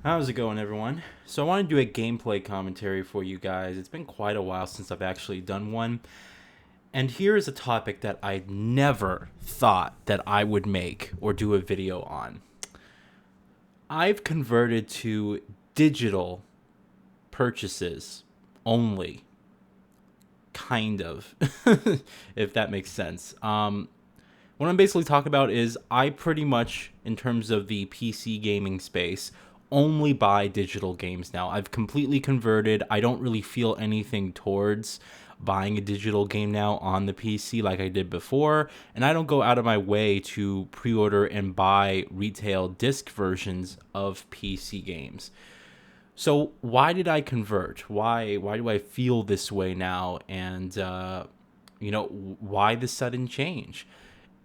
How's it going, everyone? So I want to do a gameplay commentary for you guys. It's been quite a while since I've actually done one. And here is a topic that I never thought that I would make or do a video on. I've converted to digital purchases only. Kind of, if that makes sense. What I'm basically talking about is I pretty much, in terms of the PC gaming space, only buy digital games now. I've completely converted. I don't really feel anything towards buying a digital game now on the PC like I did before, and I don't go out of my way to pre-order and buy retail disc versions of PC games. So why did I convert? Why do I feel this way now? And why the sudden change?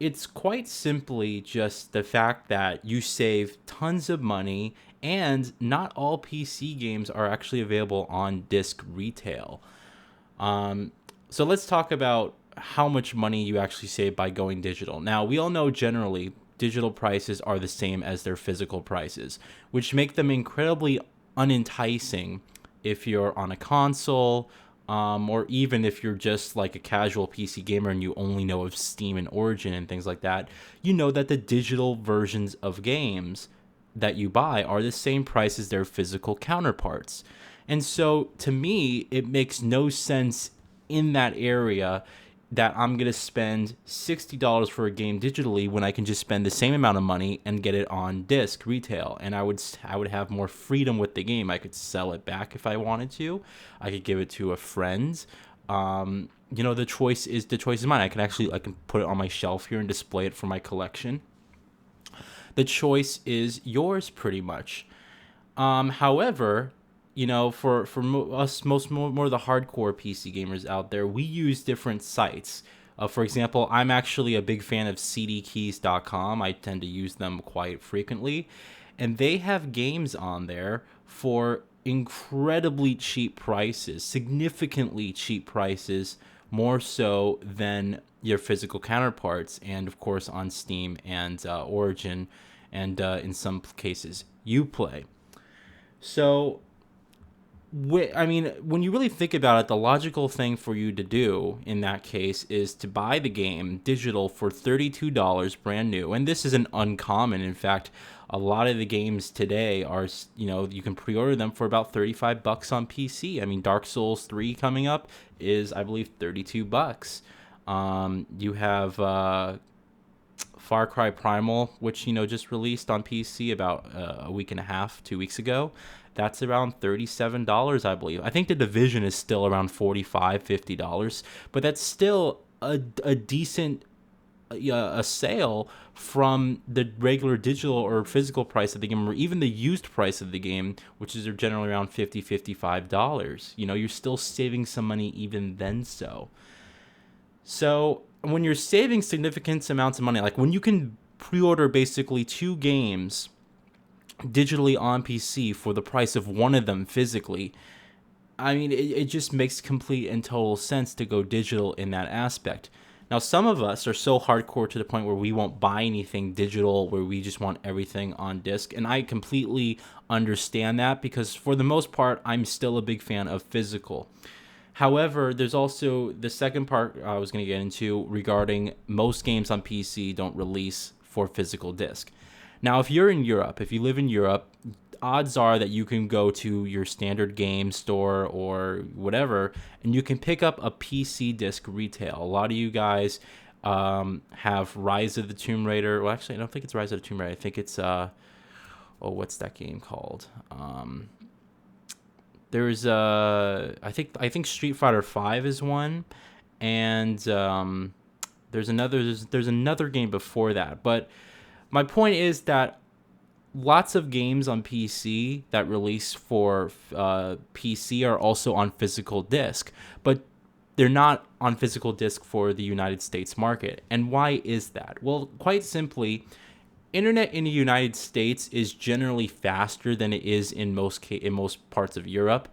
It's quite simply just the fact that you save tons of money, and not all PC games are actually available on disc retail. So let's talk about how much money you actually save by going digital. Now, we all know generally digital prices are the same as their physical prices, which make them incredibly unenticing if you're on a console, or even if you're just like a casual PC gamer and you only know of Steam and Origin and things like that. You know that the digital versions of games that you buy are the same price as their physical counterparts. And so to me, it makes no sense in that area that I'm going to spend $60 for a game digitally when I can just spend the same amount of money and get it on disc retail. And I would have more freedom with the game. I could sell it back if I wanted to. I could give it to a friend. The choice is mine. I can put it on my shelf here and display it for my collection. The choice is yours pretty much. However, for us, more of the hardcore PC gamers out there, we use different sites. For example, I'm actually a big fan of cdkeys.com. I tend to use them quite frequently, and they have games on there for incredibly cheap prices, significantly cheap prices, more so than your physical counterparts, and of course on Steam and Origin, and in some cases Uplay. So when you really think about it, the logical thing for you to do in that case is to buy the game digital for $32 brand new. And this isn't uncommon. In fact, a lot of the games today are, you can pre-order them for about $35 on PC. I mean, Dark Souls 3 coming up is, I believe, $32. You have Far Cry Primal, which just released on PC about a week and a half, 2 weeks ago. That's around $37, I believe. I think The Division is still around $45, $50, but that's still a decent a sale from the regular digital or physical price of the game, or even the used price of the game, which is generally around $50, $55. You're still saving some money even then. So when you're saving significant amounts of money, like when you can pre-order basically two games digitally on PC for the price of one of them physically, I mean, it just makes complete and total sense to go digital in that aspect. Now, some of us are so hardcore to the point where we won't buy anything digital, where we just want everything on disc. And I completely understand that, because for the most part, I'm still a big fan of physical. However, there's also the second part I was going to get into regarding most games on PC don't release for physical disc. Now, if you're in Europe, if you live in Europe, odds are that you can go to your standard game store or whatever, and you can pick up a PC disc retail. A lot of you guys have Rise of the Tomb Raider. Well, actually, I don't think it's Rise of the Tomb Raider. I think it's what's that game called? There's I think Street Fighter 5 is one, and there's another game before that. But my point is that lots of games on PC that release for PC are also on physical disc, but they're not on physical disc for the United States market. And why is that? Well, quite simply, internet in the United States is generally faster than it is in most parts of Europe.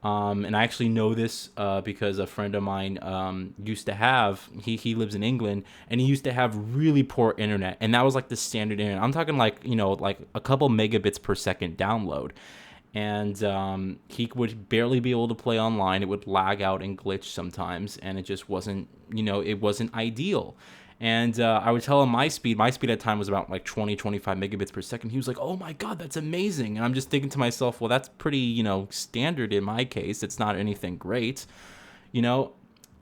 And I actually know this because a friend of mine used to have, he lives in England, and he used to have really poor internet. And that was like the standard internet. I'm talking like, like a couple megabits per second download. And he would barely be able to play online. It would lag out and glitch sometimes, and it just wasn't, it wasn't ideal. And I would tell him my speed. My speed at the time was about like 20, 25 megabits per second. He was like, "Oh my God, that's amazing." And I'm just thinking to myself, well, that's pretty, standard in my case. It's not anything great. You know,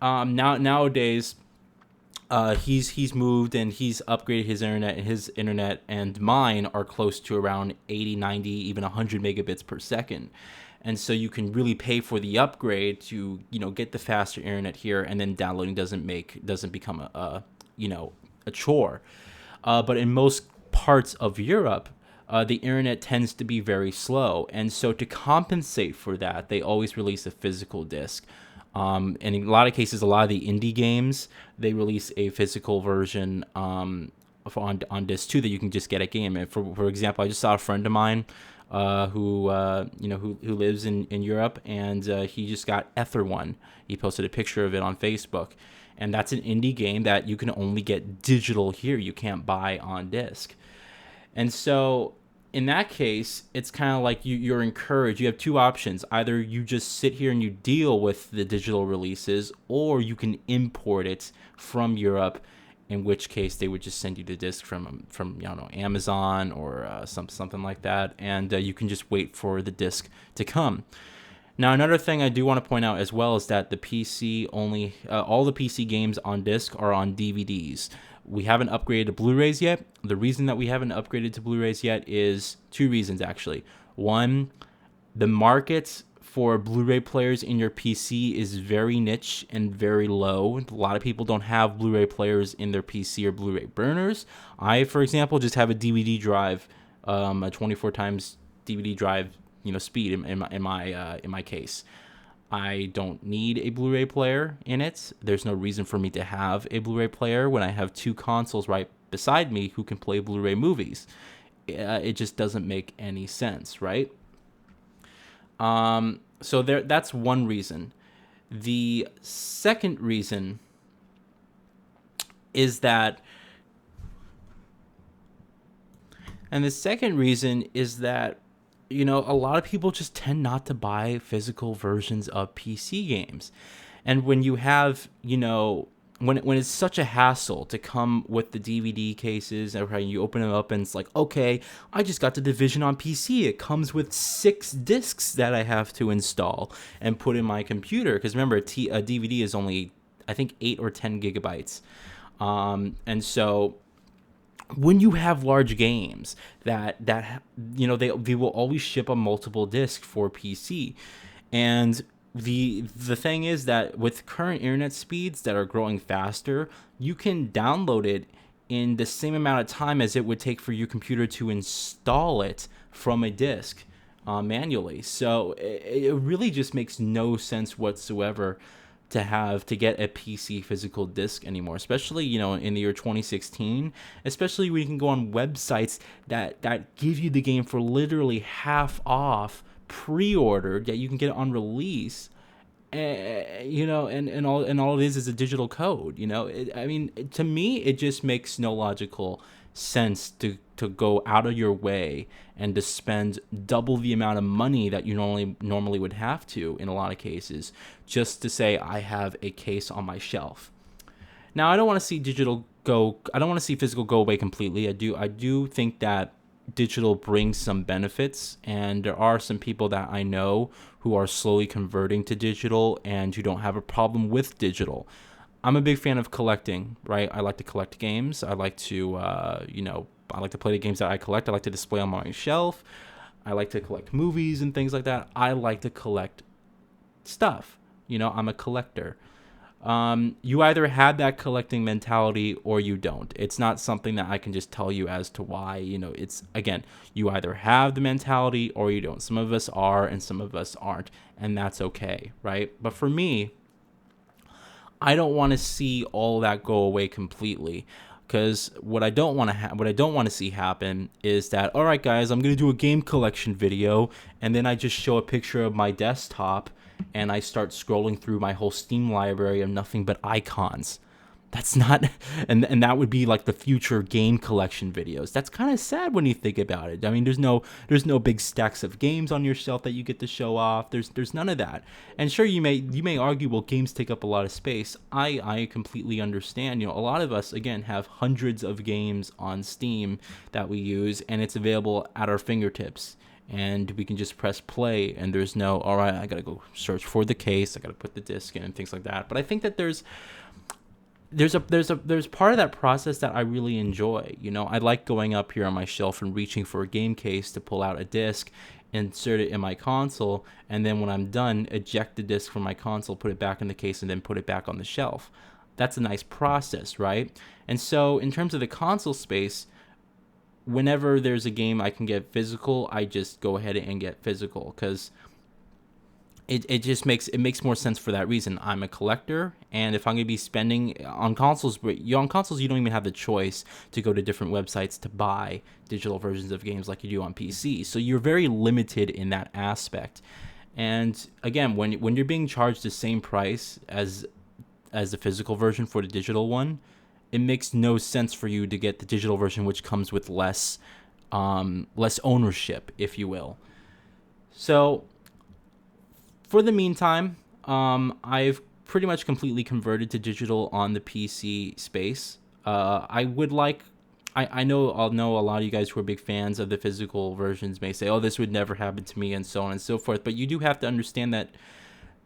nowadays, he's moved and he's upgraded his internet, and his internet and mine are close to around 80, 90, even 100 megabits per second. And so you can really pay for the upgrade to, get the faster internet here, and then downloading doesn't become a chore. But in most parts of Europe, the internet tends to be very slow. And so to compensate for that, they always release a physical disc. And in a lot of cases, a lot of the indie games, they release a physical version on disc too that you can just get a game. And for example, I just saw a friend of mine who lives in Europe, and he just got Ether One. He posted a picture of it on Facebook, and that's an indie game that you can only get digital here. You can't buy on disc. And so in that case, it's kind of like you're encouraged. You have two options. Either you just sit here and you deal with the digital releases, or you can import it from Europe, in which case they would just send you the disc from Amazon or something like that, and you can just wait for the disc to come. Now, another thing I do want to point out as well is that the PC only, all the PC games on disc are on DVDs. We haven't upgraded to Blu-rays yet. The reason that we haven't upgraded to Blu-rays yet is two reasons, actually. One, the market for Blu-ray players in your PC is very niche and very low. A lot of people don't have Blu-ray players in their PC or Blu-ray burners. I, for example, just have a DVD drive, a 24 times DVD drive, speed in my case. I don't need a Blu-ray player in it. There's no reason for me to have a Blu-ray player when I have two consoles right beside me who can play Blu-ray movies. It just doesn't make any sense, right? So that's one reason. The second reason is that a lot of people just tend not to buy physical versions of PC games. And when you have, when it's such a hassle to come with the DVD cases, and you open them up and it's like, okay, I just got The Division on PC. It comes with 6 discs that I have to install and put in my computer. Because remember, a DVD is only, I think, 8 or 10 gigabytes. And so when you have large games that they will always ship a multiple disc for PC. And the thing is that with current internet speeds that are growing faster, you can download it in the same amount of time as it would take for your computer to install it from a disc manually. So it really just makes no sense whatsoever to get a PC physical disc anymore, especially in the year 2016, especially when you can go on websites that give you the game for literally half off pre-ordered, that you can get it on release, and all it is a digital code. To me, it just makes no logical sense to go out of your way and to spend double the amount of money that you normally would have to in a lot of cases, just to say I have a case on my shelf. Now, I don't want to see physical go away completely. I do think that digital brings some benefits, and there are some people that I know who are slowly converting to digital and who don't have a problem with digital. I'm a big fan of collecting, right? I like to collect games. I like to, I like to play the games that I collect. I like to display on my shelf. I like to collect movies and things like that. I like to collect stuff. I'm a collector. You either have that collecting mentality or you don't. It's not something that I can just tell you as to why. It's, again, you either have the mentality or you don't. Some of us are and some of us aren't, and that's okay, right? But for me, I don't want to see all that go away completely, Because what I don't want to see happen is that, all right, guys, I'm gonna do a game collection video, and then I just show a picture of my desktop, and I start scrolling through my whole Steam library of nothing but icons. That's not, and that would be like the future game collection videos. That's kind of sad when you think about it. I mean, there's no big stacks of games on your shelf that you get to show off. There's none of that. And sure, you may argue, well, games take up a lot of space. I completely understand. A lot of us, again, have hundreds of games on Steam that we use, and it's available at our fingertips. And we can just press play, and there's no, all right, I gotta go search for the case, I gotta put the disc in, and things like that. But I think that there's part of that process that I really enjoy. I like going up here on my shelf and reaching for a game case to pull out a disc, insert it in my console, and then when I'm done, eject the disc from my console, put it back in the case, and then put it back on the shelf. That's a nice process, right? And so in terms of the console space, whenever there's a game I can get physical, I just go ahead and get physical, because it just makes more sense for that reason. I'm a collector, and if I'm going to be spending on consoles, you don't even have the choice to go to different websites to buy digital versions of games like you do on PC. So you're very limited in that aspect. And again, when you're being charged the same price as the physical version for the digital one, it makes no sense for you to get the digital version, which comes with less ownership, if you will. So for the meantime, I've pretty much completely converted to digital on the PC space. I know a lot of you guys who are big fans of the physical versions may say, oh, this would never happen to me, and so on and so forth. But you do have to understand that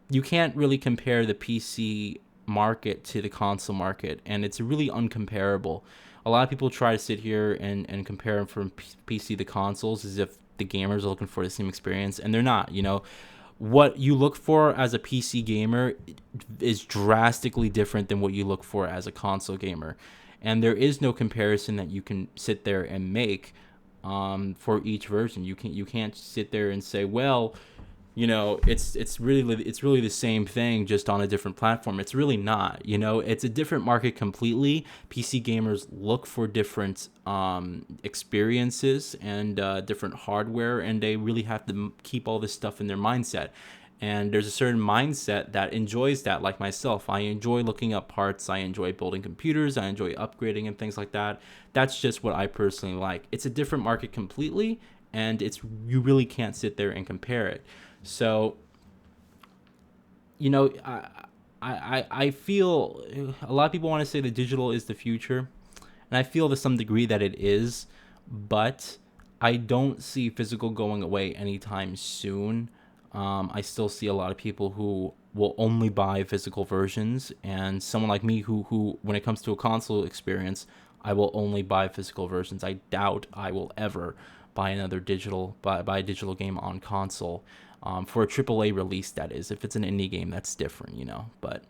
you can't really compare the PC market to the console market, and it's really uncomparable. A lot of people try to sit here and compare them from PC to consoles as if the gamers are looking for the same experience, and they're not. What you look for as a PC gamer is drastically different than what you look for as a console gamer. And there is no comparison that you can sit there and make for each version. You can't sit there and say, well, it's really the same thing, just on a different platform. It's really not. It's a different market completely. PC gamers look for different experiences and different hardware, and they really have to keep all this stuff in their mindset. And there's a certain mindset that enjoys that, like myself. I enjoy looking up parts. I enjoy building computers. I enjoy upgrading and things like that. That's just what I personally like. It's a different market completely, and you really can't sit there and compare it. So, I feel a lot of people want to say that digital is the future, and I feel to some degree that it is, but I don't see physical going away anytime soon. I still see a lot of people who will only buy physical versions, and someone like me who when it comes to a console experience, I will only buy physical versions. I doubt I will ever buy a digital game on console. For a AAA release, that is. If it's an indie game, that's different, But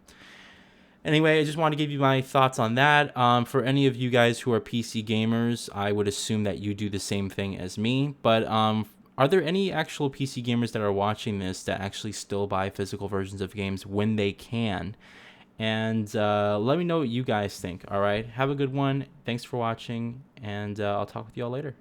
anyway, I just want to give you my thoughts on that. For any of you guys who are PC gamers, I would assume that you do the same thing as me. But are there any actual PC gamers that are watching this that actually still buy physical versions of games when they can? And let me know what you guys think, all right? Have a good one. Thanks for watching, and I'll talk with you all later.